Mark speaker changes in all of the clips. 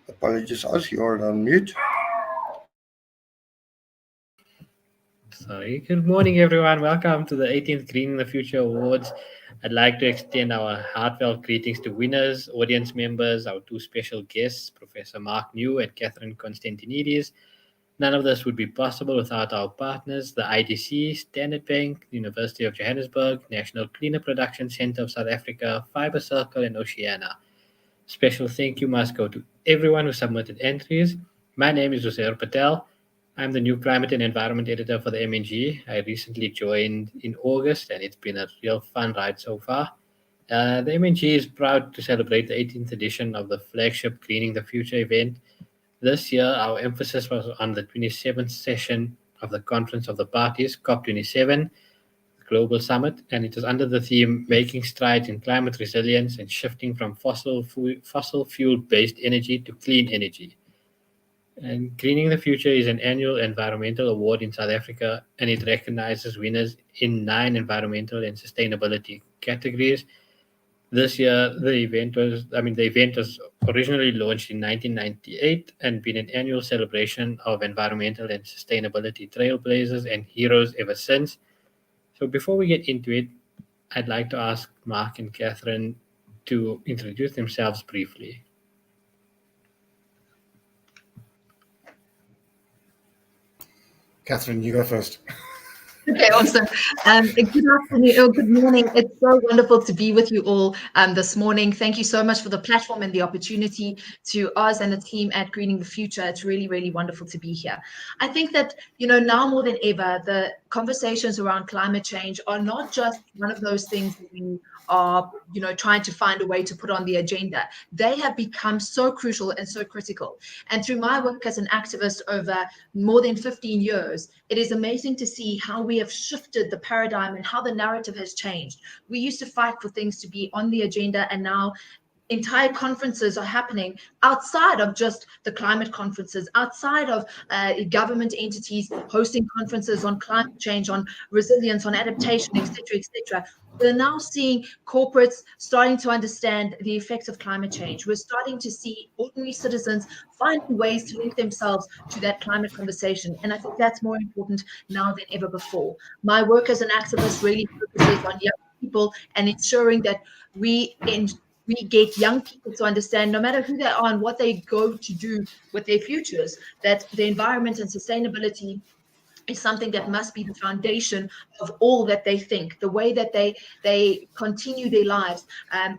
Speaker 1: Apologies, Oz, you're on mute.
Speaker 2: Sorry. Good morning, everyone. Welcome to the 18th Green in the Future Awards. I'd like to extend our heartfelt greetings to winners, audience members, our two special guests, Professor Mark New and Catherine Constantinidis. None of this would be possible without our partners, the IDC, Standard Bank, the University of Johannesburg, National Cleaner Production Centre of South Africa, Fiber Circle, and Oceana. Special thank you must go to everyone who submitted entries. My name is Uzair Patel. I'm the new climate and environment editor for the MNG. I recently joined in August and it's been a real fun ride so far. The MNG is proud to celebrate the 18th edition of the flagship Greening the Future event. This year, our emphasis was on the 27th session of the Conference of the Parties, COP27, Global Summit, and it is under the theme Making Strides in Climate Resilience and Shifting from Fossil Fuel Based Energy to Clean Energy. And Greening the Future is an annual environmental award in South Africa, and it recognizes winners in 9 environmental and sustainability categories. This year, the event was originally launched in 1998 and been an annual celebration of environmental and sustainability trailblazers and heroes ever since. So before we get into it, I'd like to ask Mark and Catherine to introduce themselves briefly.
Speaker 3: Catherine, you go first.
Speaker 4: Okay, awesome. Good afternoon or good morning. It's so wonderful to be with you all this morning. Thank you so much for the platform and the opportunity to us and the team at Greening the Future. It's really, really wonderful to be here. I think that, now more than ever, the conversations around climate change are not just one of those things that we are, trying to find a way to put on the agenda. They have become so crucial and so critical. And through my work as an activist over more than 15 years, it is amazing to see how we have shifted the paradigm and how the narrative has changed. We used to fight for things to be on the agenda, and now entire conferences are happening outside of just the climate conferences, outside of government entities hosting conferences on climate change, on resilience, on adaptation, etc., etc. We're now seeing corporates starting to understand the effects of climate change. We're starting to see ordinary citizens finding ways to link themselves to that climate conversation. And I think that's more important now than ever before. My work as an activist really focuses on young people and ensuring that we get young people to understand, no matter who they are and what they go to do with their futures, that the environment and sustainability is something that must be the foundation of all that they think, the way that they continue their lives.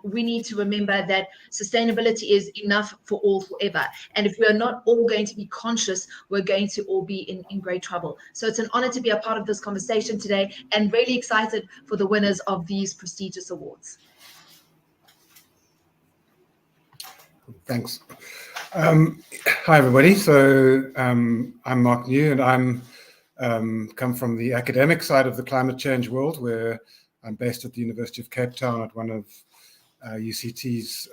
Speaker 4: We need to remember that sustainability is enough for all forever. And if we are not all going to be conscious, we're going to all be in great trouble. So it's an honor to be a part of this conversation today and really excited for the winners of these prestigious awards.
Speaker 3: Thanks. Hi, everybody. So I'm Mark New, and I'm come from the academic side of the climate change world, where I'm based at the University of Cape Town at one of UCT's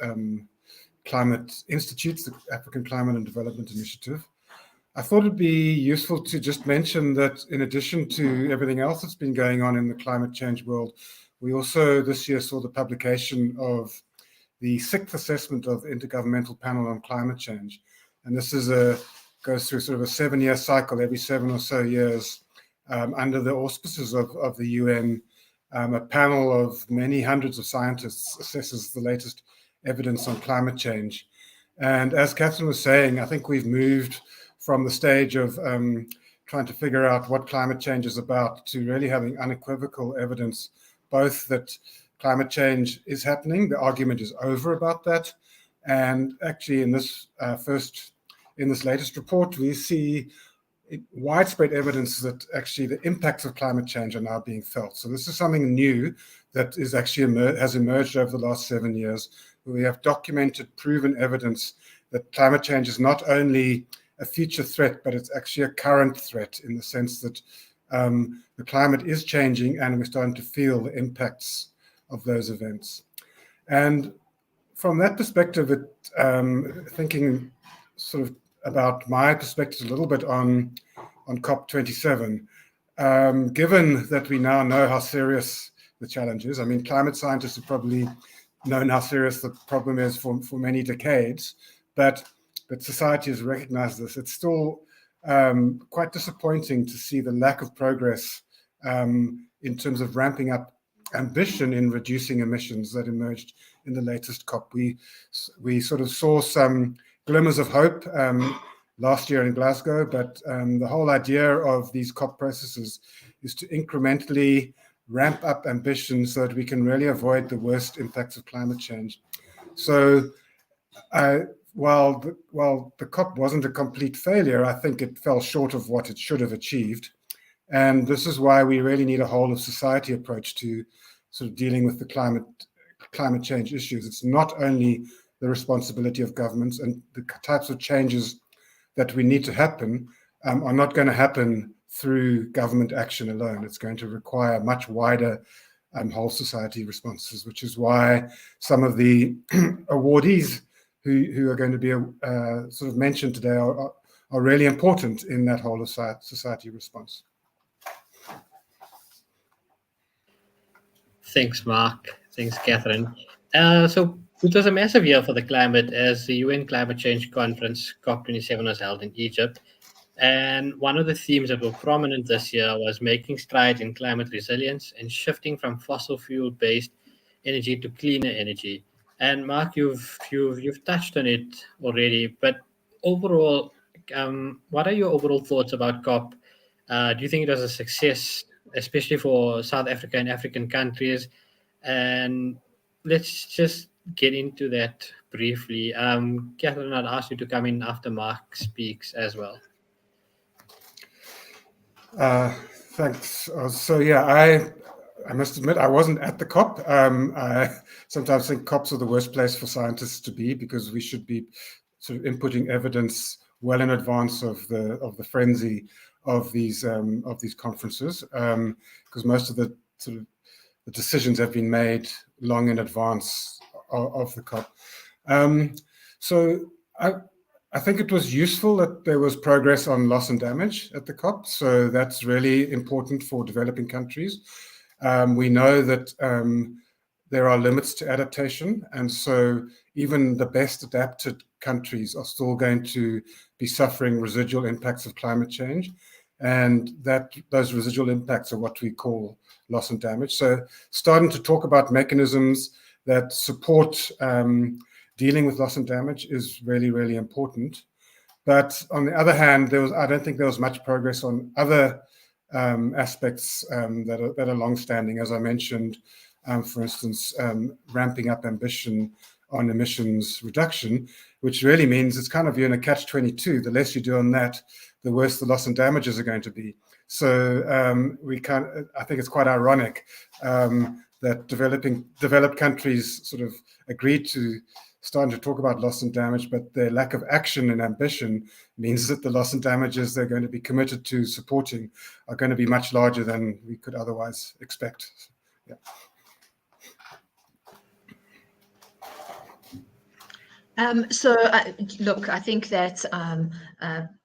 Speaker 3: climate institutes, the African Climate and Development Initiative. I thought it'd be useful to just mention that in addition to everything else that's been going on in the climate change world, we also this year saw the publication of the 6th assessment of the Intergovernmental Panel on Climate Change. And this is goes through sort of a 7-year cycle every 7 or so years under the auspices of the UN. A panel of many hundreds of scientists assesses the latest evidence on climate change. And as Catherine was saying, I think we've moved from the stage of trying to figure out what climate change is about to really having unequivocal evidence, both that climate change is happening, the argument is over about that. And actually in this latest report, we see widespread evidence that actually the impacts of climate change are now being felt. So this is something new that is actually has emerged over the last 7 years, where we have documented, proven evidence that climate change is not only a future threat, but it's actually a current threat in the sense that the climate is changing and we're starting to feel the impacts of those events. And from that perspective, thinking sort of about my perspective a little bit on COP27, given that we now know how serious the challenge is. I mean, climate scientists have probably known how serious the problem is for many decades, but but society has recognized this. It's still quite disappointing to see the lack of progress in terms of ramping up ambition in reducing emissions that emerged in the latest COP. We sort of saw some glimmers of hope last year in Glasgow, but the whole idea of these COP processes is to incrementally ramp up ambition so that we can really avoid the worst impacts of climate change. So while the COP wasn't a complete failure, I think it fell short of what it should have achieved. And this is why we really need a whole of society approach to sort of dealing with the climate change issues. It's not only the responsibility of governments, and the types of changes that we need to happen are not going to happen through government action alone. It's going to require much wider whole society responses, which is why some of the awardees who are going to be sort of mentioned today are really important in that whole of society response.
Speaker 2: Thanks, Mark. Thanks, Catherine. So it was a massive year for the climate as the UN Climate Change Conference, COP27, was held in Egypt. And one of the themes that were prominent this year was making strides in climate resilience and shifting from fossil fuel-based energy to cleaner energy. And Mark, you've touched on it already, but overall, what are your overall thoughts about COP? Do you think it was a success, especially for South Africa and African countries? And let's just get into that briefly. Catherine, I'd ask you to come in after Mark speaks as well.
Speaker 3: Thanks. So yeah, I must admit I wasn't at the COP. I sometimes think COPs are the worst place for scientists to be, because we should be sort of inputting evidence well in advance of the frenzy of these conferences, because most of the sort of the decisions have been made long in advance of the COP. So I think it was useful that there was progress on loss and damage at the COP. So that's really important for developing countries. We know that there are limits to adaptation. And so even the best adapted countries are still going to be suffering residual impacts of climate change. And those residual impacts are what we call loss and damage. So starting to talk about mechanisms that support dealing with loss and damage is really, really important. But on the other hand, I don't think there was much progress on other aspects that are long-standing. As I mentioned, for instance, ramping up ambition on emissions reduction, which really means it's kind of you're in a catch-22. The less you do on that, the worse the loss and damages are going to be. So I think it's quite ironic that developed countries sort of agreed to starting to talk about loss and damage, but their lack of action and ambition means that the loss and damages they're going to be committed to supporting are going to be much larger than we could otherwise expect. Yeah.
Speaker 4: Look, I think that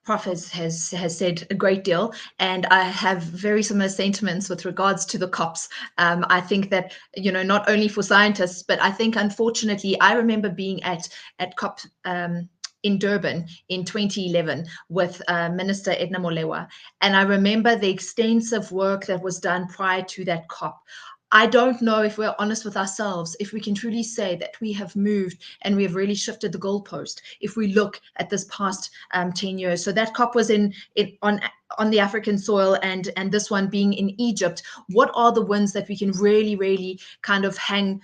Speaker 4: Prof has said a great deal, and I have very similar sentiments with regards to the COPs. I think that, not only for scientists, but I think, unfortunately, I remember being at COP in Durban in 2011 with Minister Edna Molewa, and I remember the extensive work that was done prior to that COP. I don't know, if we're honest with ourselves, if we can truly say that we have moved and we have really shifted the goalpost if we look at this past 10 years. So that COP was on the African soil, and this one being in Egypt. What are the wins that we can really, really kind of hang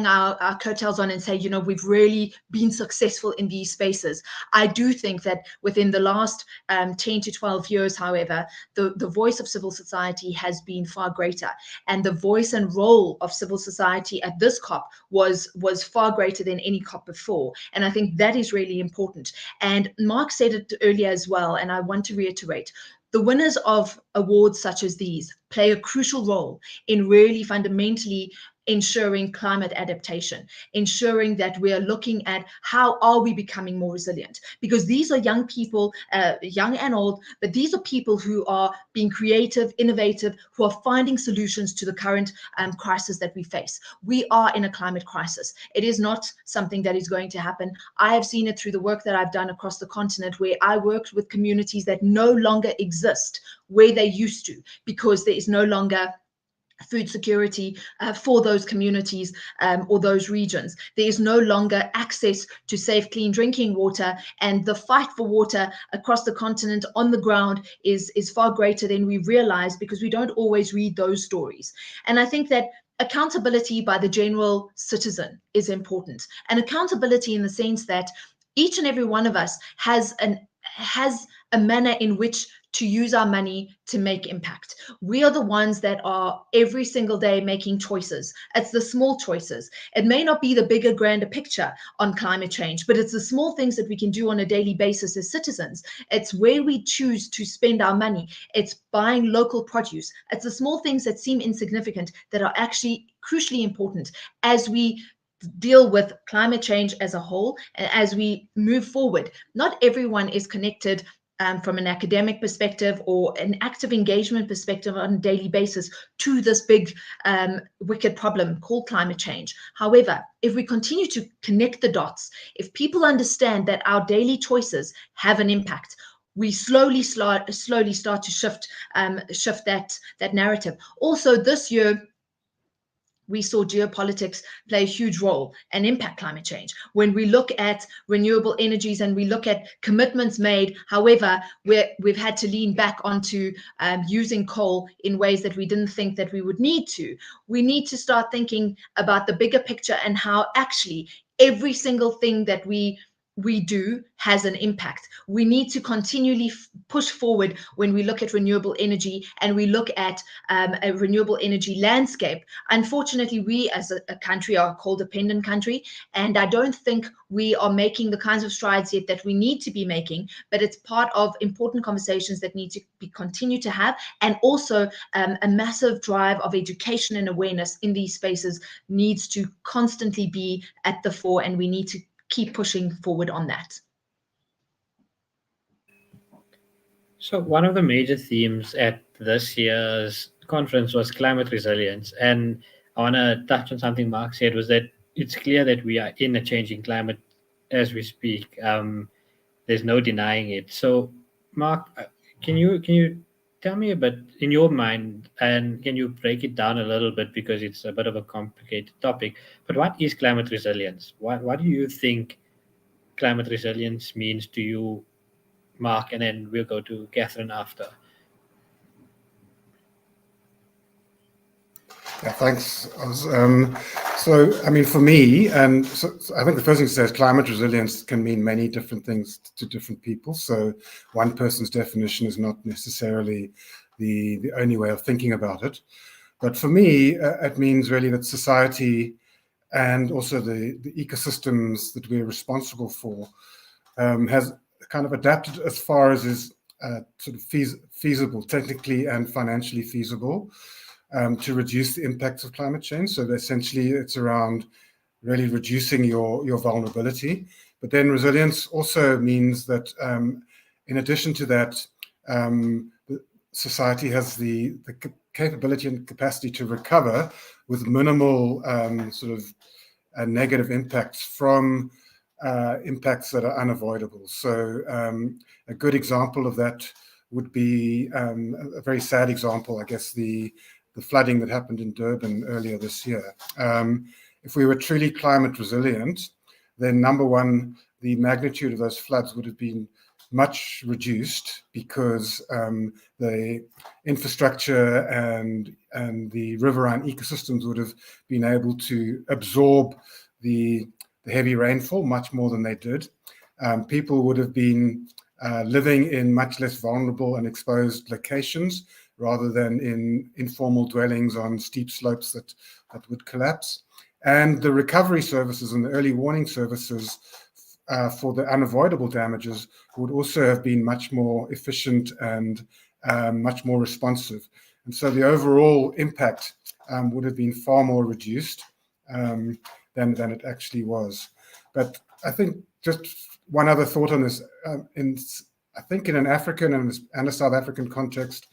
Speaker 4: our coattails on and say, we've really been successful in these spaces? I do think that within the last 10 to 12 years, however, the voice of civil society has been far greater, and the voice and role of civil society at this COP was far greater than any COP before. And I think that is really important. And Mark said it earlier as well, and I want to reiterate, the winners of awards such as these play a crucial role in really fundamentally ensuring climate adaptation, ensuring that we are looking at how are we becoming more resilient, because these are young people, young and old, but these are people who are being creative, innovative, who are finding solutions to the current crisis that we face. We are in a climate crisis. It is not something that is going to happen. I have seen it through the work that I've done across the continent, where I worked with communities that no longer exist where they used to, because there is no longer food security for those communities or those regions. There is no longer access to safe, clean drinking water, and the fight for water across the continent on the ground is far greater than we realize, because we don't always read those stories. And I think that accountability by the general citizen is important, and accountability in the sense that each and every one of us has a manner in which to use our money to make impact. We are the ones that are every single day making choices. It's the small choices. It may not be the bigger, grander picture on climate change, but it's the small things that we can do on a daily basis as citizens. It's where we choose to spend our money. It's buying local produce. It's the small things that seem insignificant that are actually crucially important as we deal with climate change as a whole, and as we move forward. Not everyone is connected from an academic perspective or an active engagement perspective on a daily basis to this big wicked problem called climate change. However, if we continue to connect the dots, if people understand that our daily choices have an impact, we slowly start to shift that narrative. Also, this year, we saw geopolitics play a huge role and impact climate change. When we look at renewable energies and we look at commitments made, however, we've had to lean back onto using coal in ways that we didn't think that we would need to. We need to start thinking about the bigger picture and how actually every single thing that we do has an impact. We need to continually push forward when we look at renewable energy and we look at a renewable energy landscape. Unfortunately, we as a country are a coal-dependent country, and I don't think we are making the kinds of strides yet that we need to be making, but it's part of important conversations that need to be continued to have, and also a massive drive of education and awareness in these spaces needs to constantly be at the fore, and we need to keep pushing forward on that.
Speaker 2: So one of the major themes at this year's conference was climate resilience. And I want to touch on something Mark said, was that it's clear that we are in a changing climate as we speak. There's no denying it. So Mark, can you tell me a bit in your mind, and can you break it down a little bit, because it's a bit of a complicated topic, but what is climate resilience? What do you think climate resilience means to you, Mark, and then we'll go to Catherine after.
Speaker 3: Yeah, thanks. So, I mean, for me, and so I think the first thing to say is climate resilience can mean many different things to different people. So one person's definition is not necessarily the only way of thinking about it. But for me, it means really that society and also the ecosystems that we're responsible for has kind of adapted as far as is sort of feasible, technically and financially feasible, to reduce the impacts of climate change. So essentially it's around really reducing your vulnerability. But then resilience also means that in addition to that, society has the capability and capacity to recover with minimal sort of negative impacts from impacts that are unavoidable. So a good example of that would be a very sad example, I guess, the flooding that happened in Durban earlier this year. If we were truly climate resilient, then number one, the magnitude of those floods would have been much reduced, because the infrastructure and the riverine ecosystems would have been able to absorb the heavy rainfall much more than they did. People would have been living in much less vulnerable and exposed locations rather than in informal dwellings on steep slopes that would collapse. And the recovery services and the early warning services for the unavoidable damages would also have been much more efficient and much more responsive. And so the overall impact would have been far more reduced than it actually was. But I think just one other thought on this, I think in an African and a South African context,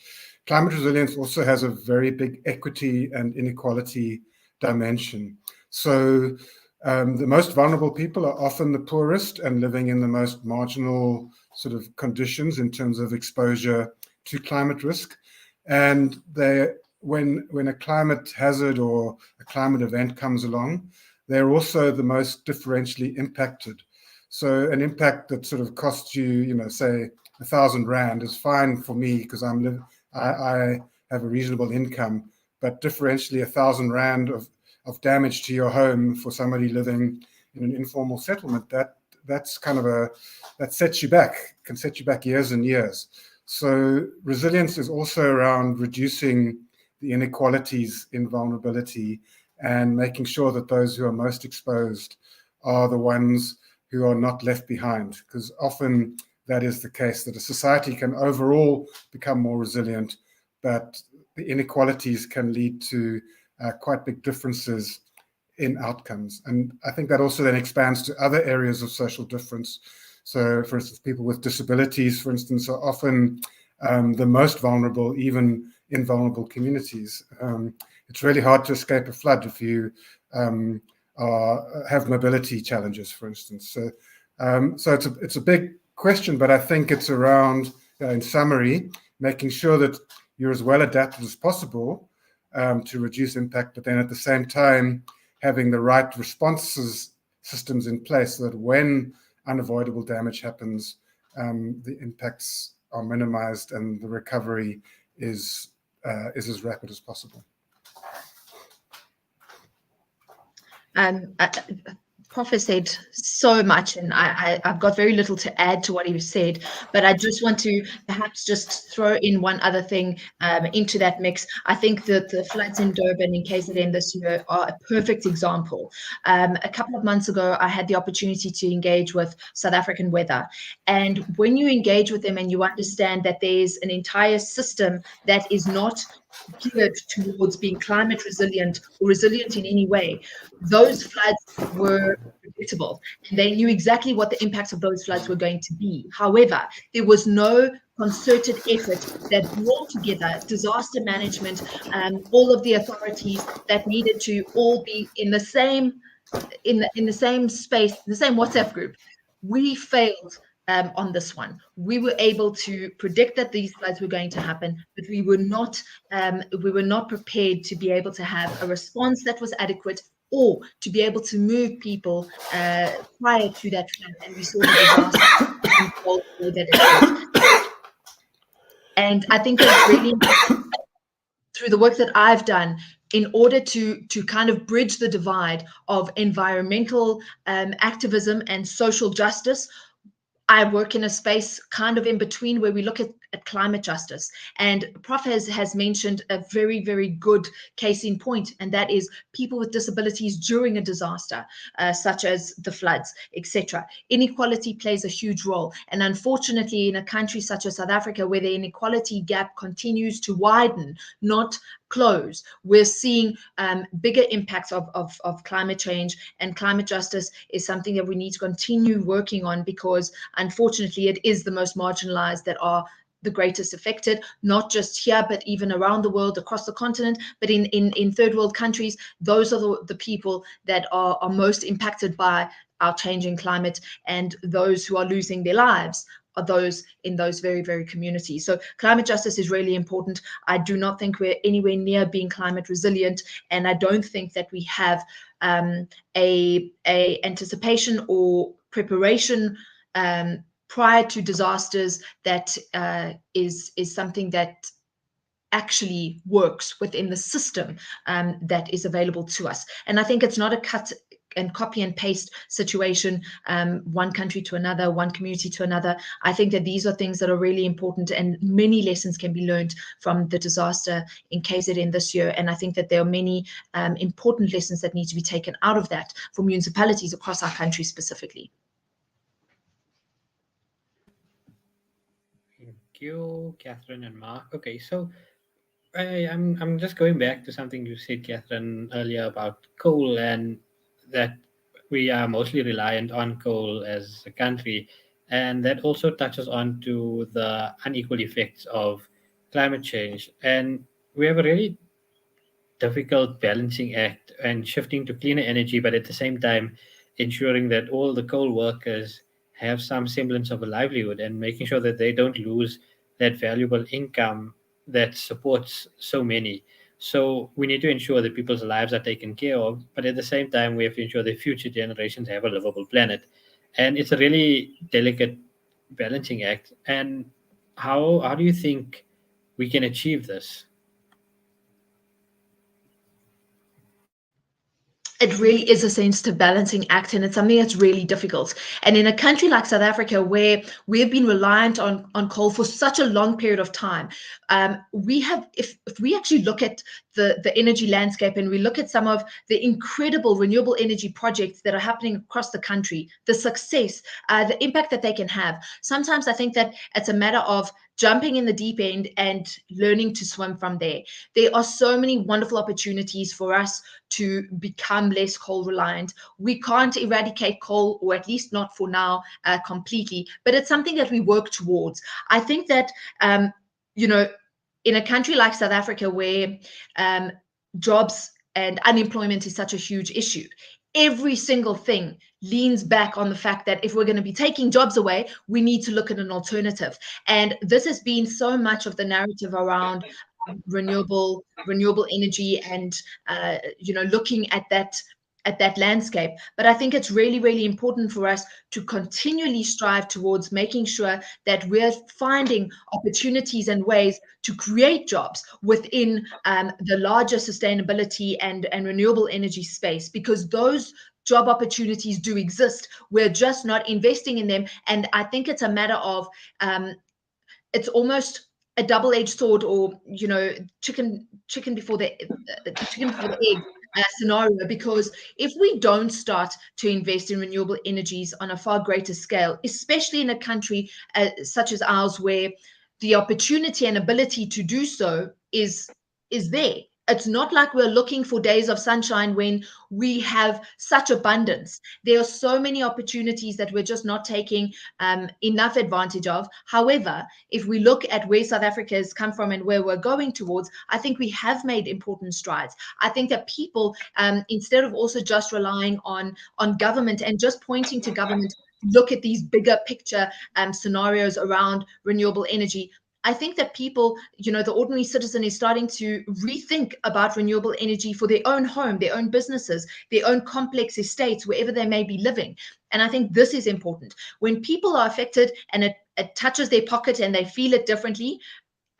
Speaker 3: climate resilience also has a very big equity and inequality dimension. So the most vulnerable people are often the poorest and living in the most marginal sort of conditions in terms of exposure to climate risk. And when a climate hazard or a climate event comes along, they're also the most differentially impacted. So an impact that sort of costs you, say 1,000 Rand is fine for me because I have a reasonable income, but differentially 1,000 Rand of damage to your home for somebody living in an informal settlement, that's kind of that sets you back, can set you back years and years. So resilience is also around reducing the inequalities in vulnerability and making sure that those who are most exposed are the ones who are not left behind, because often that is the case, that a society can overall become more resilient, but the inequalities can lead to quite big differences in outcomes. And I think that also then expands to other areas of social difference. So, for instance, people with disabilities, for instance, are often the most vulnerable, even in vulnerable communities. It's really hard to escape a flood if you have mobility challenges, for instance. So, it's a big question, but I think it's around, in summary, making sure that you're as well adapted as possible to reduce impact, but then at the same time having the right systems in place so that when unavoidable damage happens, the impacts are minimized and the recovery is as rapid as possible.
Speaker 4: Prof has said so much, and I've got very little to add to what he said, but I just want to perhaps just throw in one other thing into that mix. I think that the floods in Durban in KZN this year are a perfect example. A couple of months ago, I had the opportunity to engage with South African Weather, and when you engage with them and you understand that there's an entire system that is not geared towards being climate resilient or resilient in any way, those floods were predictable and they knew exactly what the impacts of those floods were going to be. However, there was no concerted effort that brought together disaster management and all of the authorities that needed to all be in the same space, in the same WhatsApp group. We failed on this one. We were able to predict that these floods were going to happen, but we were not prepared to be able to have a response that was adequate or to be able to move people prior to that flood. And we saw the disaster unfold the way that it did. And I think that it's really important through the work that I've done in order to kind of bridge the divide of environmental activism and social justice. I work in a space kind of in between where we look at climate justice. And Prof has mentioned a very, very good case in point, and that is people with disabilities during a disaster, such as the floods, etc. Inequality plays a huge role. And unfortunately, in a country such as South Africa, where the inequality gap continues to widen, not close, we're seeing bigger impacts of climate change, and climate justice is something that we need to continue working on, because unfortunately it is the most marginalized that are the greatest affected, not just here, but even around the world, across the continent. But in third world countries, those are the people that are most impacted by our changing climate, and those who are losing their lives are those in those very, very communities. So climate justice is really important. I do not think we're anywhere near being climate resilient, and I don't think that we have a anticipation or preparation prior to disasters that is something that actually works within the system that is available to us. And I think it's not a cut and copy and paste situation, one country to another, one community to another. I think that these are things that are really important, and many lessons can be learned from the disaster in KZN this year. And I think that there are many important lessons that need to be taken out of that for municipalities across our country specifically.
Speaker 2: Thank you, Catherine and Mark. Okay, so I'm just going back to something you said, Catherine, earlier about coal, and that we are mostly reliant on coal as a country, and that also touches on to the unequal effects of climate change. And we have a really difficult balancing act and shifting to cleaner energy, but at the same time ensuring that all the coal workers have some semblance of a livelihood and making sure that they don't lose that valuable income that supports so many. So we need to ensure that people's lives are taken care of, but at the same time we have to ensure that future generations have a livable planet. And it's a really delicate balancing act. And how do you think we can achieve this?
Speaker 4: It really is a sensitive balancing act, and it's something that's really difficult. And in a country like South Africa, where we've been reliant on coal for such a long period of time, we have, if we actually look at the energy landscape and we look at some of the incredible renewable energy projects that are happening across the country, the success, the impact that they can have, sometimes I think that it's a matter of jumping in the deep end and learning to swim from there. There are so many wonderful opportunities for us to become less coal reliant. We can't eradicate coal, or at least not for now, completely, but it's something that we work towards. I think that, you know, in a country like South Africa, where jobs and unemployment is such a huge issue, every single thing leans back on the fact that if we're going to be taking jobs away, we need to look at an alternative. And this has been so much of the narrative around renewable energy and looking at that landscape. But I think it's really, really important for us to continually strive towards making sure that we're finding opportunities and ways to create jobs within the larger sustainability and renewable energy space, because those job opportunities do exist. We're just not investing in them. And I think it's a matter of it's almost a double-edged sword, or chicken before the egg scenario. Because if we don't start to invest in renewable energies on a far greater scale, especially in a country such as ours, where the opportunity and ability to do so is there. It's not like we're looking for days of sunshine when we have such abundance. There are so many opportunities that we're just not taking enough advantage of. However, if we look at where South Africa has come from and where we're going towards, I think we have made important strides. I think that people, instead of also just relying on government and just pointing to government, look at these bigger picture scenarios around renewable energy. I think that people, the ordinary citizen is starting to rethink about renewable energy for their own home, their own businesses, their own complex estates, wherever they may be living. And I think this is important. When people are affected and it touches their pocket and they feel it differently,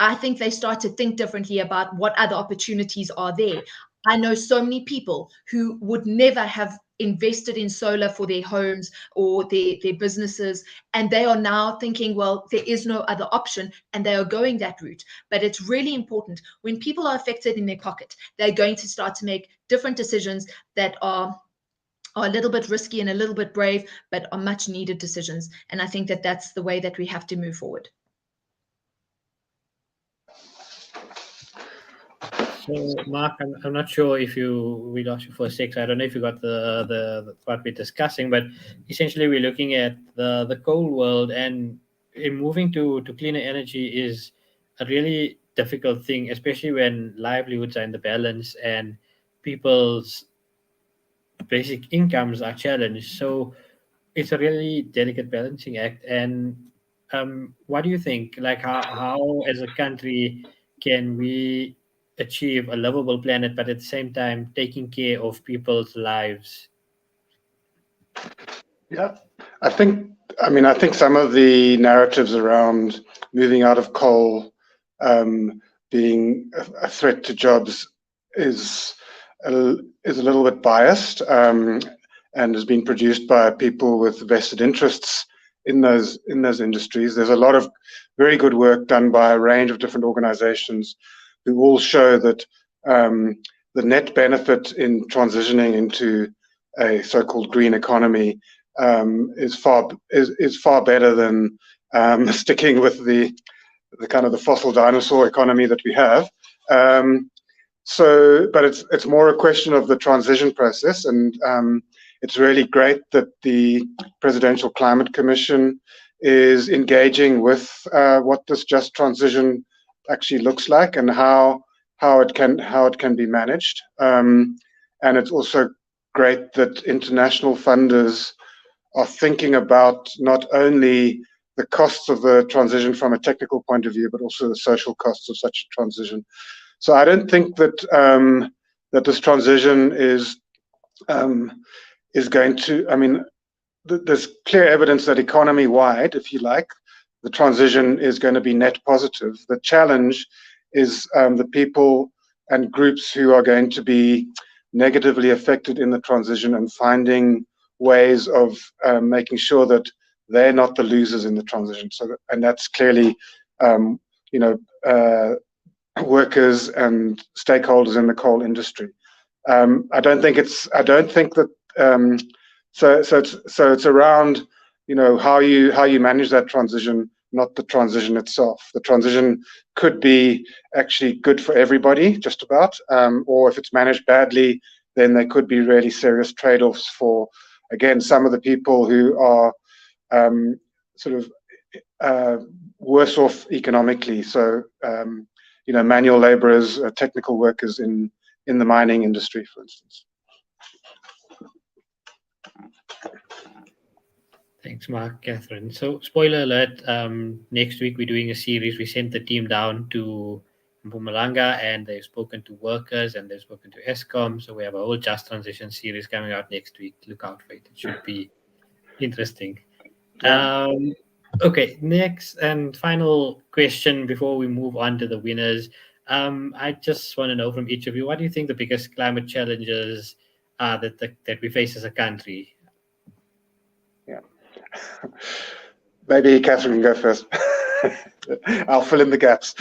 Speaker 4: I think they start to think differently about what other opportunities are there. I know so many people who would never have invested in solar for their homes or their businesses, and they are now thinking, well, there is no other option, and they are going that route. But it's really important, when people are affected in their pocket, they're going to start to make different decisions that are a little bit risky and a little bit brave, but are much needed decisions. And I think that that's the way that we have to move forward.
Speaker 2: So, Mark, I'm not sure if we lost you for a sec. So I don't know if you got the what we're discussing, but essentially we're looking at the coal world, and in moving to cleaner energy is a really difficult thing, especially when livelihoods are in the balance and people's basic incomes are challenged. So it's a really delicate balancing act. And what do you think? Like how as a country can we achieve a livable planet, but at the same time taking care of people's lives?
Speaker 3: Yeah, I think, I think some of the narratives around moving out of coal being a threat to jobs is a little bit biased, and has been produced by people with vested interests in those industries. There's a lot of very good work done by a range of different organizations who all show that the net benefit in transitioning into a so-called green economy is far better than sticking with the kind of the fossil dinosaur economy that we have. But it's more a question of the transition process, and it's really great that the Presidential Climate Commission is engaging with what this just transition actually looks like and how it can be managed. And it's also great that international funders are thinking about not only the costs of the transition from a technical point of view, but also the social costs of such a transition. So I don't think that that this transition is going to. I mean, there's clear evidence that economy-wide, if you like, the transition is going to be net positive. The challenge is the people and groups who are going to be negatively affected in the transition, and finding ways of making sure that they're not the losers in the transition. So, and that's clearly, workers and stakeholders in the coal industry. I don't think that. So it's around, how you manage that transition, not the transition itself. The transition could be actually good for everybody, just about, or if it's managed badly, then there could be really serious trade-offs for, again, some of the people who are worse off economically. So, manual laborers, technical workers in the mining industry, for instance.
Speaker 2: Thanks, Mark, Catherine. So, spoiler alert, next week we're doing a series. We sent the team down to Mpumalanga, and they've spoken to workers and they've spoken to Eskom. So we have a whole Just Transition series coming out next week. Look out for it. It should be interesting. Yeah. Okay, next and final question before we move on to the winners. I just want to know from each of you, what do you think the biggest climate challenges are that we face as a country?
Speaker 3: Yeah. Maybe Catherine can go first. I'll fill in the gaps.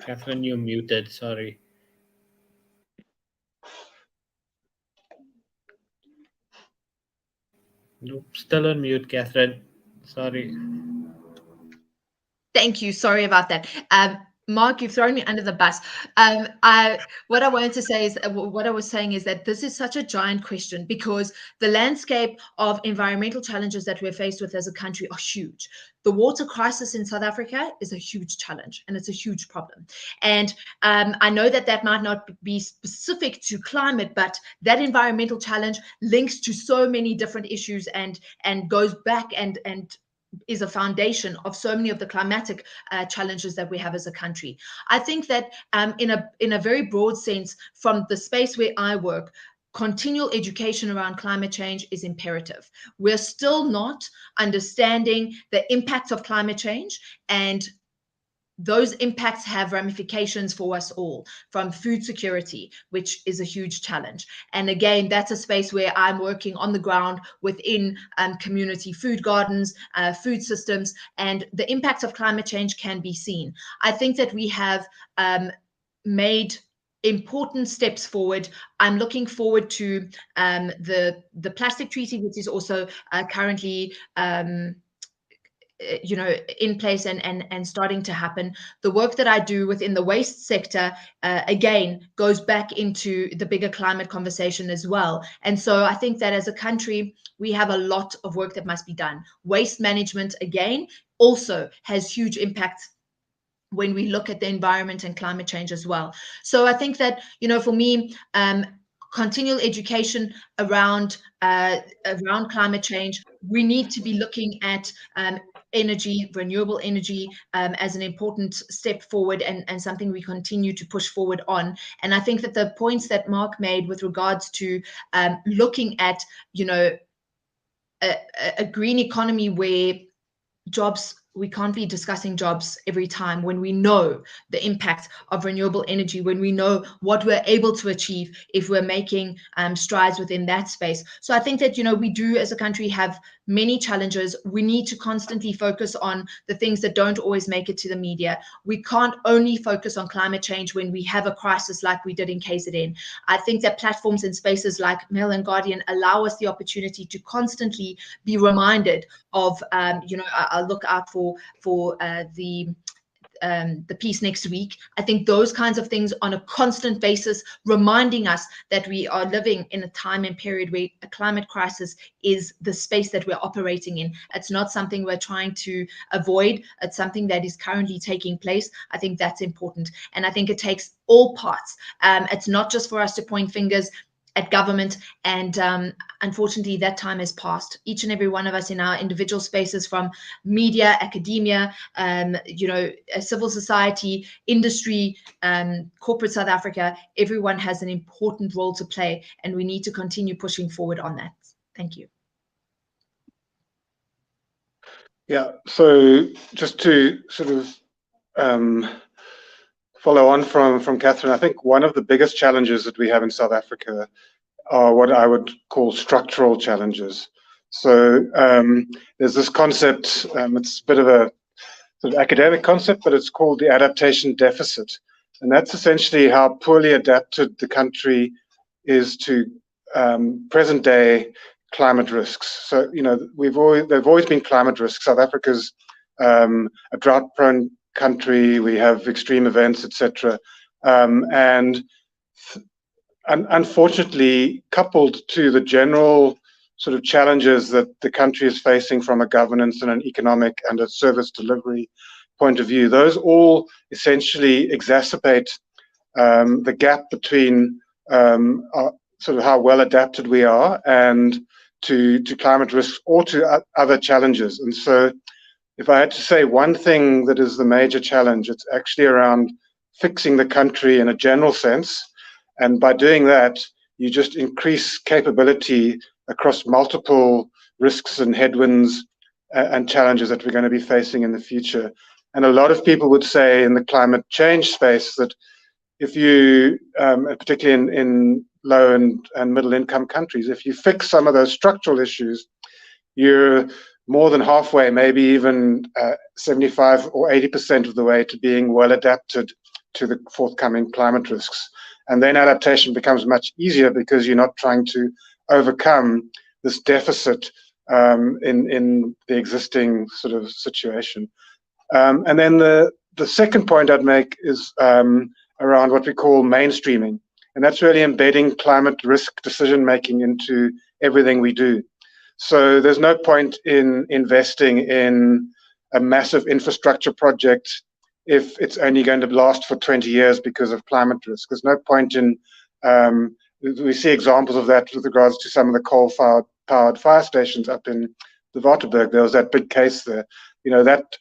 Speaker 2: Catherine, you're muted. Sorry. Nope, still on mute, Catherine. Sorry.
Speaker 4: Thank you. Sorry about that. Mark, you've thrown me under the bus. What I wanted to say is, what I was saying is that this is such a giant question, because the landscape of environmental challenges that we're faced with as a country are huge. The water crisis in South Africa is a huge challenge, and it's a huge problem. And I know that might not be specific to climate, but that environmental challenge links to so many different issues and goes back and is a foundation of so many of the climatic challenges that we have as a country. I think that in a very broad sense, from the space where I work, continual education around climate change is imperative. We're still not understanding the impacts of climate change, and those impacts have ramifications for us all, from food security, which is a huge challenge. And again, that's a space where I'm working on the ground within community food gardens, food systems, and the impacts of climate change can be seen. I think that we have made important steps forward. I'm looking forward to the plastic treaty, which is also currently in place and starting to happen. The work that I do within the waste sector, again, goes back into the bigger climate conversation as well. And so I think that as a country, we have a lot of work that must be done. Waste management, again, also has huge impacts when we look at the environment and climate change as well. So I think that, for me, continual education around climate change, we need to be looking at energy, renewable energy, as an important step forward and something we continue to push forward on. And I think that the points that Mark made with regards to looking at, a green economy where jobs, we can't be discussing jobs every time when we know the impact of renewable energy, when we know what we're able to achieve if we're making strides within that space. So I think that, we do as a country have many challenges. We need to constantly focus on the things that don't always make it to the media. We can't only focus on climate change when we have a crisis like we did in KZN. I think that platforms and spaces like Mail and Guardian allow us the opportunity to constantly be reminded of, I'll look out for the piece next week. I think those kinds of things on a constant basis, reminding us that we are living in a time and period where a climate crisis is the space that we're operating in. It's not something we're trying to avoid. It's something that is currently taking place. I think that's important. And I think it takes all parts. It's not just for us to point fingers at government, and unfortunately that time has passed. Each and every one of us in our individual spaces, from media, academia, civil society, industry, corporate South Africa, everyone has an important role to play, and we need to continue pushing forward on that. Thank you.
Speaker 3: Yeah, so just to sort of follow on from Catherine, I think one of the biggest challenges that we have in South Africa are what I would call structural challenges. So there's this concept, it's a bit of a sort of academic concept, but it's called the adaptation deficit. And that's essentially how poorly adapted the country is to present day climate risks. So, there've always been climate risks. South Africa's a drought-prone country. We have extreme events, etc. And unfortunately, coupled to the general sort of challenges that the country is facing from a governance and an economic and a service delivery point of view, those all essentially exacerbate the gap between sort of how well adapted we are and to climate risks or to other challenges. And so if I had to say one thing that is the major challenge, it's actually around fixing the country in a general sense. And by doing that, you just increase capability across multiple risks and headwinds and challenges that we're going to be facing in the future. And a lot of people would say in the climate change space that if you, particularly in low and middle income countries, if you fix some of those structural issues, you're more than halfway, maybe even 75 or 80% of the way to being well adapted to the forthcoming climate risks. And then adaptation becomes much easier because you're not trying to overcome this deficit in the existing sort of situation. And then the second point I'd make is around what we call mainstreaming. And that's really embedding climate risk decision-making into everything we do. So there's no point in investing in a massive infrastructure project if it's only going to last for 20 years because of climate risk. There's no point in, we see examples of that with regards to some of the coal-powered fire stations up in the Waterberg. There was that big case there. That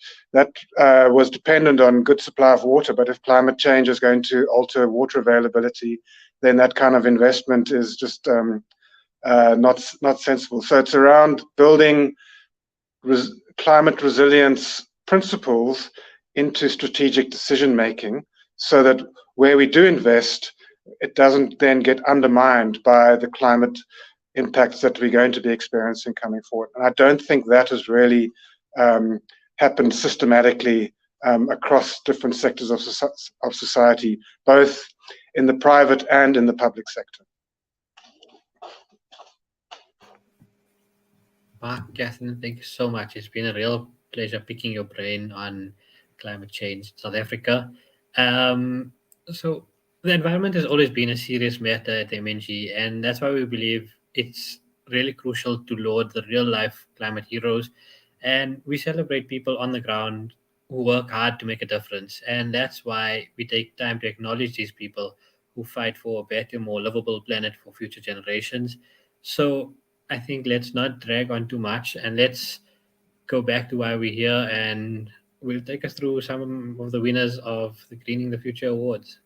Speaker 3: was dependent on good supply of water, but if climate change is going to alter water availability, then that kind of investment is just not sensible. So it's around building climate resilience principles into strategic decision making, so that where we do invest, it doesn't then get undermined by the climate impacts that we're going to be experiencing coming forward. And I don't think that has really happened systematically across different sectors of society, both in the private and in the public sector.
Speaker 2: Mark, Catherine, thank you so much. It's been a real pleasure picking your brain on climate change in South Africa. So the environment has always been a serious matter at MNG, and that's why we believe it's really crucial to laud the real-life climate heroes. And we celebrate people on the ground who work hard to make a difference. And that's why we take time to acknowledge these people who fight for a better, more livable planet for future generations. So I think let's not drag on too much, and let's go back to why we're here, and we'll take us through some of the winners of the Greening the Future Awards.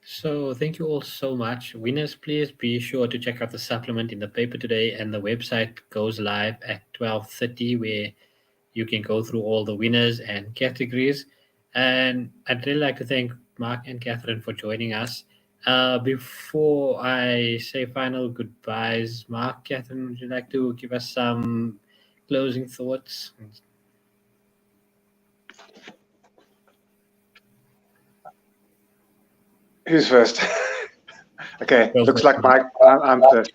Speaker 2: So thank you all so much. Winners, please be sure to check out the supplement in the paper today, and the website goes live at 12:30, where you can go through all the winners and categories. And I'd really like to thank Mark and Catherine for joining us. Before I say final goodbyes, Mark, Catherine, would you like to give us some closing thoughts?
Speaker 5: Who's first? Okay,
Speaker 2: Go
Speaker 5: looks
Speaker 2: first,
Speaker 5: like I'm first.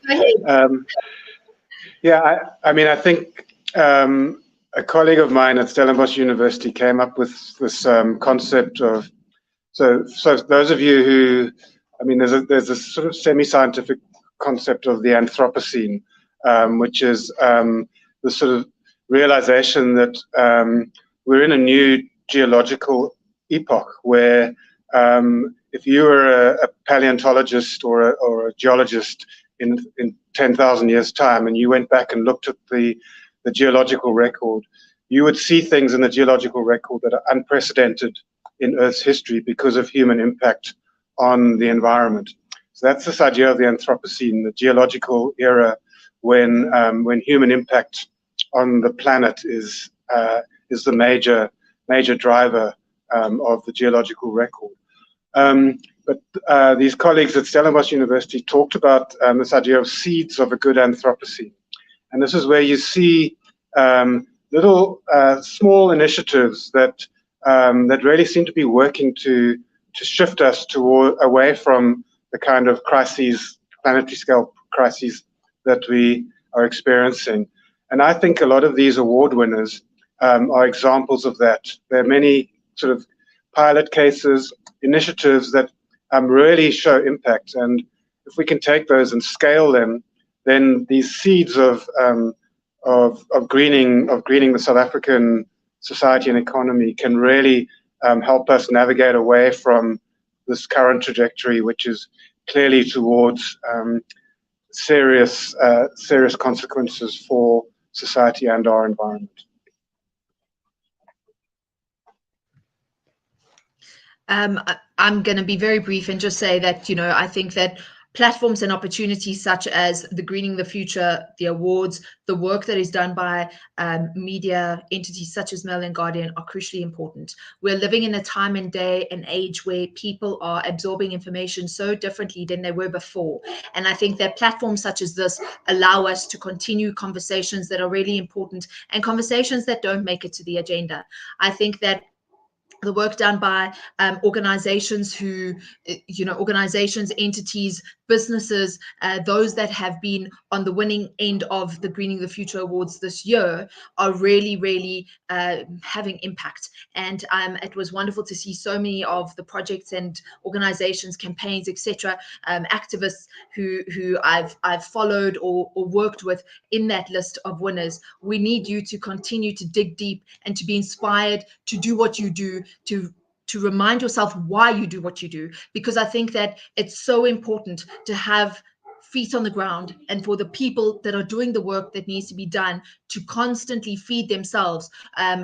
Speaker 5: Yeah, I mean, I think a colleague of mine at Stellenbosch University came up with this concept of, so those of you who, I mean, there's a sort of semi-scientific concept of the Anthropocene, which is the sort of realization that we're in a new geological epoch where if you were a paleontologist or a geologist in 10,000 years' time, and you went back and looked at the geological record, you would see things in the geological record that are unprecedented in Earth's history because of human impact on the environment. So that's this idea of the Anthropocene, the geological era, when human impact on the planet is the major driver of the geological record. But these colleagues at Stellenbosch University talked about this idea of seeds of a good Anthropocene. And this is where you see little small initiatives that really seem to be working to shift us away from the kind of crises, planetary scale crises that we are experiencing. And I think a lot of these award winners are examples of that. There are many sort of pilot cases, initiatives that really show impact. And if we can take those and scale them, then these seeds of greening the South African society and economy can really help us navigate away from this current trajectory, which is clearly towards serious consequences for society and our environment.
Speaker 4: I'm going to be very brief and just say that, I think that platforms and opportunities such as the Greening the Future, the awards, the work that is done by media entities such as Mail and Guardian are crucially important. We're living in a time and day and age where people are absorbing information so differently than they were before. And I think that platforms such as this allow us to continue conversations that are really important and conversations that don't make it to the agenda. I think that the work done by organizations organizations, entities, businesses, those that have been on the winning end of the Greening the Future Awards this year are really, really having impact. And it was wonderful to see so many of the projects and organizations, campaigns, etc., activists who I've followed or worked with in that list of winners. We need you to continue to dig deep and to be inspired to do what you do, to remind yourself why you do what you do, because I think that it's so important to have feet on the ground and for the people that are doing the work that needs to be done to constantly feed themselves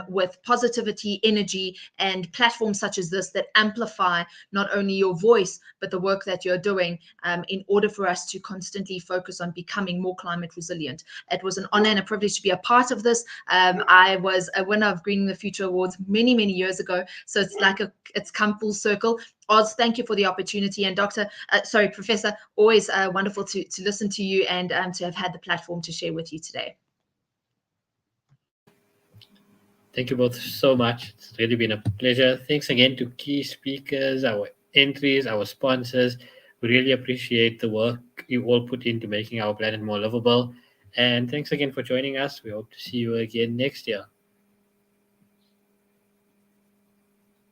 Speaker 4: with positivity, energy, and platforms such as this that amplify not only your voice, but the work that you're doing in order for us to constantly focus on becoming more climate resilient. It was an honor and a privilege to be a part of this. I was a winner of Greening the Future Awards many, many years ago. So it's like it's come full circle. Oz, thank you for the opportunity. And Professor, always wonderful to listen to you and to have had the platform to share with you today.
Speaker 2: Thank you both so much. It's really been a pleasure. Thanks again to key speakers, our entries, our sponsors. We really appreciate the work you all put into making our planet more livable. And thanks again for joining us. We hope to see you again next year.